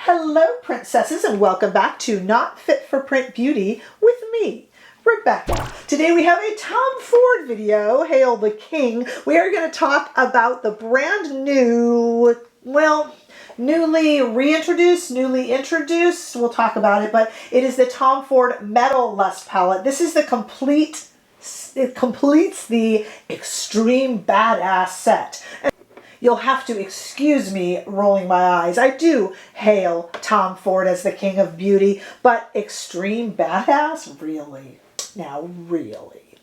Hello, princesses, and welcome back to Not Fit for Print Beauty with me, Rebecca. Today we have a Tom Ford video, Hail the King. We are going to talk about the brand new, newly introduced, we'll talk about it, but it is the Tom Ford Metal Lust palette. This is the it completes the Extreme Badass set. You'll have to excuse me rolling my eyes. I do hail Tom Ford as the king of beauty, but Extreme Badass? Really? Now, really?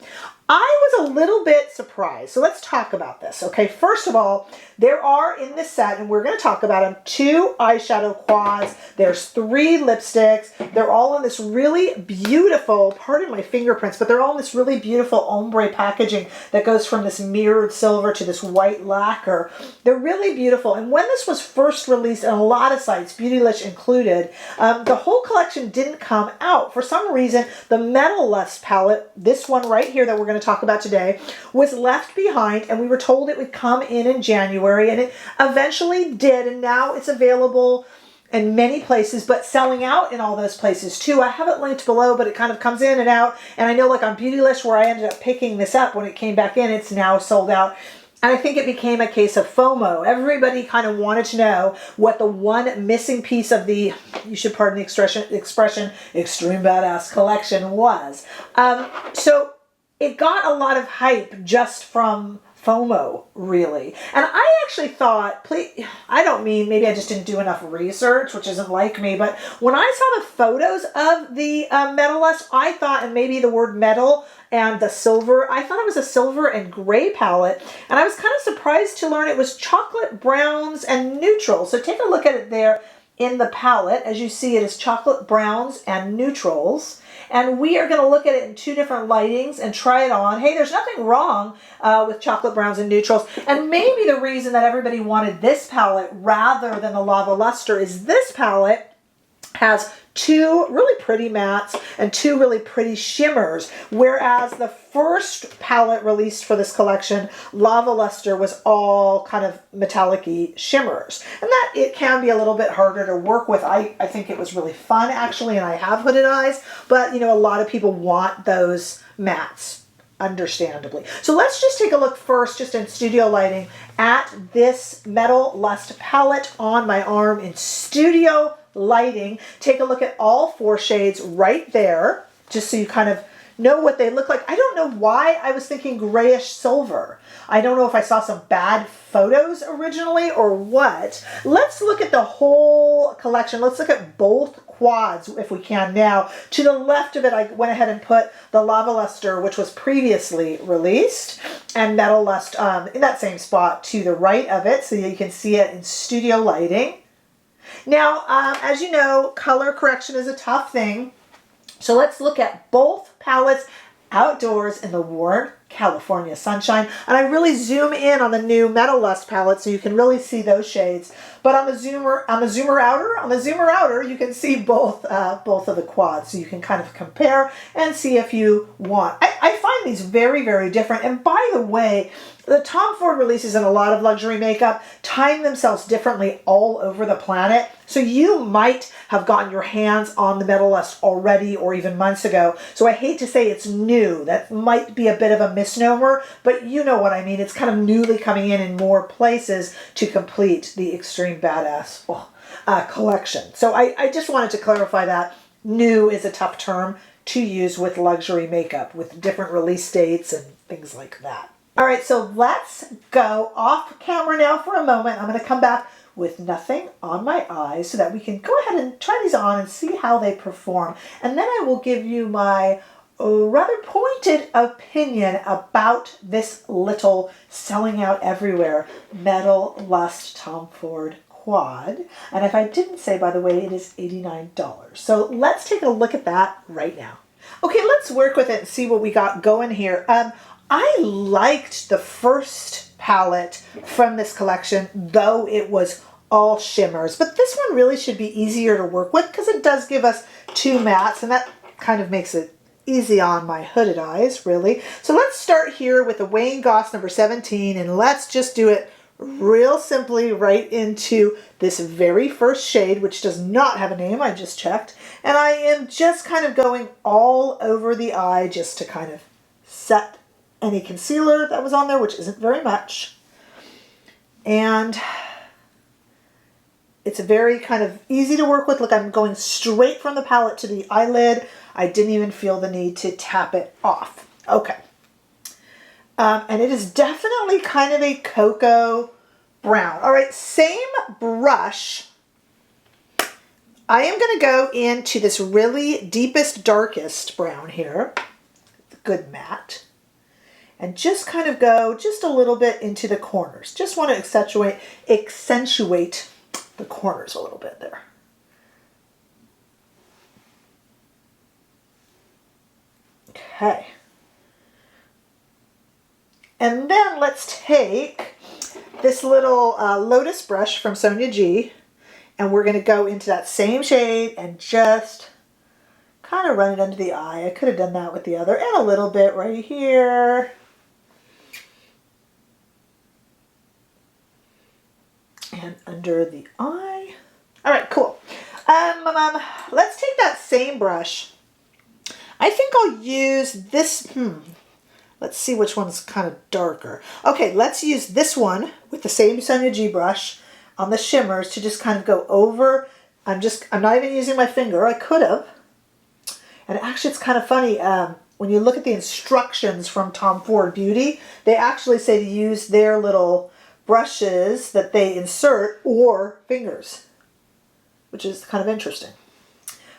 I was a little bit surprised. So let's talk about this. Okay, first of all, there are in this set, and we're going to talk about them, 2 eyeshadow quads. There's 3 lipsticks. They're all in this really beautiful, pardon my fingerprints, but they're all in this really beautiful ombre packaging that goes from this mirrored silver to this white lacquer. They're really beautiful. And when this was first released on a lot of sites, Beautylish included, the whole collection didn't come out. For some reason, the Metal Lust palette, this one right here that we're going to talk about today, was left behind, and we were told it would come in January, and it eventually did, and now it's available in many places, but selling out in all those places too. I have it linked below, but it kind of comes in and out, and I know like on Beautylish where I ended up picking this up when it came back in, it's now sold out. And I think it became a case of FOMO. Everybody kind of wanted to know what the one missing piece of the, you should pardon the expression, Extreme Badass collection was. So it got a lot of hype just from FOMO, really. And I actually thought, I don't mean, maybe I just didn't do enough research, which isn't like me, but when I saw the photos of the Metal Lust, I thought, and maybe the word metal and the silver, I thought it was a silver and gray palette, and I was kind of surprised to learn it was chocolate browns and neutrals. So take a look at it there in the palette. As you see, it is chocolate browns and neutrals. And we are going to look at it in 2 different lightings and try it on. Hey, there's nothing wrong with chocolate browns and neutrals. And maybe the reason that everybody wanted this palette rather than the Lava Luster is this palette has 2 really pretty mattes and 2 really pretty shimmers, whereas the first palette released for this collection, Lava Luster, was all kind of metallic-y shimmers. And that it can be a little bit harder to work with. I think it was really fun, actually, and I have hooded eyes, but, you know, a lot of people want those mattes, understandably. So let's just take a look first, just in studio lighting, at this Metal Lust palette on my arm in studio lighting. Take a look at all 4 shades right there, just so you kind of know what they look like. I don't know why I was thinking grayish silver. I don't know if I saw some bad photos originally or what. Let's look at the whole collection. Let's look at both quads if we can now. To the left of it, I went ahead and put the Lava Luster, which was previously released, and Metal Lust in that same spot to the right of it, so you can see it in studio lighting. Now, as you know, color correction is a tough thing. So let's look at both palettes outdoors in the warm California sunshine. And I really zoom in on the new Metal Lust palette so you can really see those shades. But on the zoomer outer, you can see both of the quads. So you can kind of compare and see if you want. I find these very, very different. And by the way, the Tom Ford releases in a lot of luxury makeup time themselves differently all over the planet. So you might have gotten your hands on the Metal Lust already or even months ago. So I hate to say it's new. That might be a bit of a misnomer, but you know what I mean. It's kind of newly coming in more places to complete the Extreme Badass collection. So I just wanted to clarify that. New is a tough term to use with luxury makeup, with different release dates and things like that. All right, so let's go off camera now for a moment. I'm going to come back with nothing on my eyes so that we can go ahead and try these on and see how they perform. And then I will give you my rather pointed opinion about this little selling out everywhere Metal Lust Tom Ford quad. And if I didn't say, by the way, it is $89. So let's take a look at that right now. Okay, let's work with it and see what we got going here. I liked the first palette from this collection, though it was all shimmers. But this one really should be easier to work with because it does give us 2 mattes, and that kind of makes it easy on my hooded eyes, really. So let's start here with the Wayne Goss number 17, and let's just do it real simply right into this very first shade, which does not have a name, I just checked. And I am just kind of going all over the eye just to kind of set any concealer that was on there, which isn't very much. And it's very kind of easy to work with. Look, I'm going straight from the palette to the eyelid. I didn't even feel the need to tap it off. Okay. And it is definitely kind of a cocoa brown. All right, same brush. I am going to go into this really deepest, darkest brown here. Good matte. And just kind of go just a little bit into the corners. Just want to accentuate the corners a little bit there. Okay. And then let's take this little Lotus brush from Sonia G, and we're going to go into that same shade and just kind of run it under the eye. I could have done that with the other, and a little bit right here. And under the eye. All right, cool. Let's take that same brush. I think I'll use this. Let's see which one's kind of darker. Okay, let's use this one with the same Sonia G brush on the shimmers to just kind of go over. I'm not even using my finger. I could have. And actually, it's kind of funny. When you look at the instructions from Tom Ford Beauty, they actually say to use their little brushes that they insert or fingers, which is kind of interesting.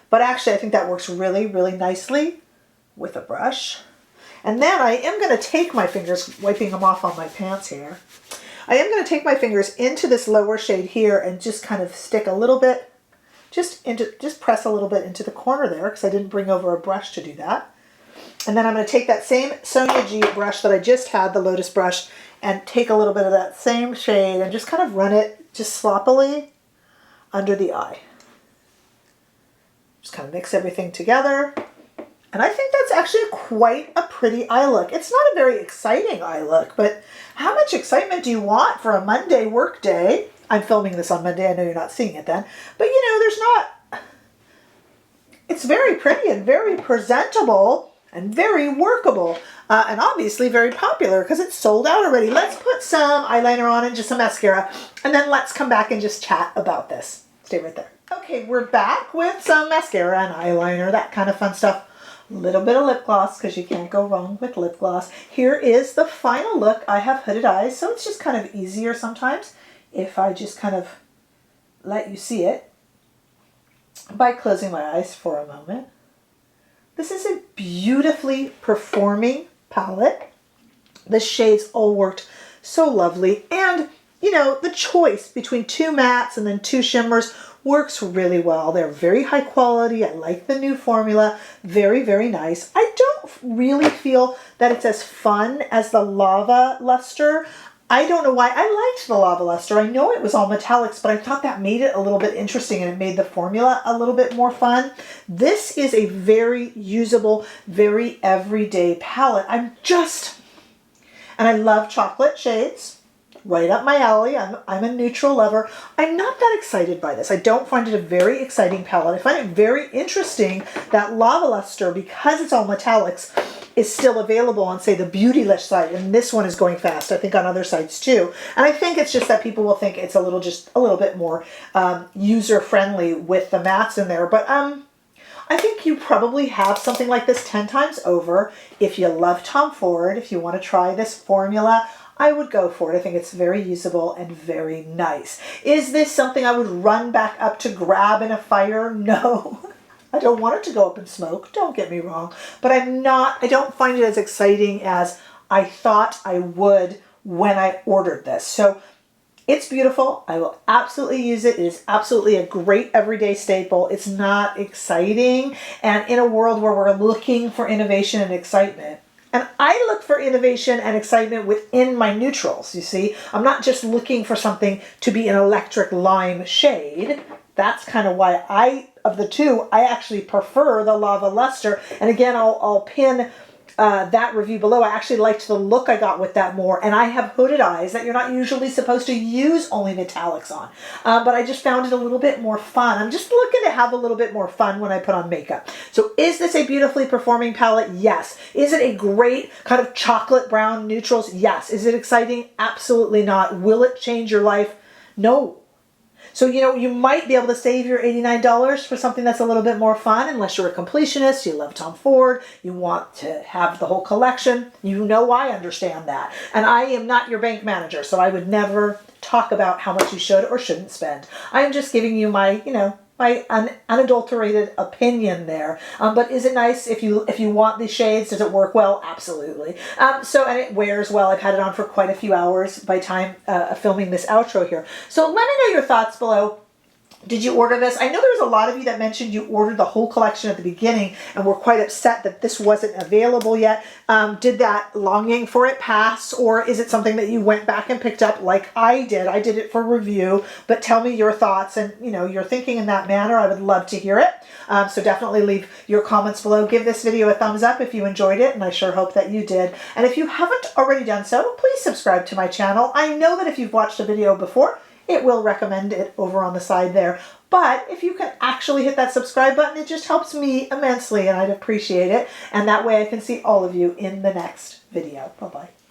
But actually, I think that works really, really nicely with a brush. And then I am going to take my fingers, wiping them off on my pants here. I am going to take my fingers into this lower shade here and just kind of stick a little bit, just press a little bit into the corner there because I didn't bring over a brush to do that. And then I'm going to take that same Sonia G brush that I just had, the Lotus brush, and take a little bit of that same shade and just kind of run it just sloppily under the eye. Just kind of mix everything together. And I think that's actually quite a pretty eye look. It's not a very exciting eye look, but how much excitement do you want for a Monday work day? I'm filming this on Monday. I know you're not seeing it then. But you know, there's not... It's very pretty and very presentable and very workable. And obviously very popular because it's sold out already. Let's put some eyeliner on and just some mascara. And then let's come back and just chat about this. Stay right there. Okay, we're back with some mascara and eyeliner, that kind of fun stuff. A little bit of lip gloss because you can't go wrong with lip gloss. Here is the final look. I have hooded eyes, so it's just kind of easier sometimes if I just kind of let you see it by closing my eyes for a moment. This is a beautifully performing palette. The shades all worked so lovely. And, you know, the choice between two mattes and then two shimmers works really well. They're very high quality. I like the new formula. Very, very nice. I don't really feel that it's as fun as the Lava Luster. I don't know why. I liked the Lava Luster. I know it was all metallics, but I thought that made it a little bit interesting and it made the formula a little bit more fun. This is a very usable, very everyday palette. And I love chocolate shades. Right up my alley. I'm a neutral lover. I'm not that excited by this. I don't find it a very exciting palette. I find it very interesting that Lava Luster, because it's all metallics, is still available on, say, the Beautylish site, and this one is going fast, I think, on other sites too. And I think it's just that people will think it's just a little bit more user-friendly with the mattes in there. But I think you probably have something like this 10 times over. If you love Tom Ford, if you want to try this formula, I would go for it. I think it's very usable and very nice. Is this something I would run back up to grab in a fire? No. I don't want it to go up in smoke, don't get me wrong. But I don't find it as exciting as I thought I would when I ordered this. So it's beautiful. I will absolutely use it. It is absolutely a great everyday staple. It's not exciting. And in a world where we're looking for innovation and excitement, and I look for innovation and excitement within my neutrals, you see. I'm not just looking for something to be an electric lime shade. That's kind of why of the two, I actually prefer the Lava Luster. And again, I'll pin that review below. I actually liked the look I got with that more, and I have hooded eyes that you're not usually supposed to use only metallics on, but I just found it a little bit more fun. I'm just looking to have a little bit more fun when I put on makeup. So is this a beautifully performing palette? Yes. Is it a great kind of chocolate brown neutrals? Yes. Is it exciting? Absolutely not. Will it change your life? No. So, you know, you might be able to save your $89 for something that's a little bit more fun, unless you're a completionist, you love Tom Ford, you want to have the whole collection. You know, I understand that. And I am not your bank manager, so I would never talk about how much you should or shouldn't spend. I am just giving you my, you know, my unadulterated opinion there. But is it nice if you want these shades? Does it work well? Absolutely. And it wears well. I've had it on for quite a few hours by time filming this outro here. So let me know your thoughts below. Did you order this? I know there's a lot of you that mentioned you ordered the whole collection at the beginning and were quite upset that this wasn't available yet. Did that longing for it pass, or is it something that you went back and picked up like I did? I did it for review, but tell me your thoughts and, you know, your thinking in that manner. I would love to hear it. So definitely leave your comments below. Give this video a thumbs up if you enjoyed it, and I sure hope that you did. And if you haven't already done so, please subscribe to my channel. I know that if you've watched a video before, it will recommend it over on the side there. But if you can actually hit that subscribe button, it just helps me immensely, and I'd appreciate it. And that way I can see all of you in the next video. Bye-bye.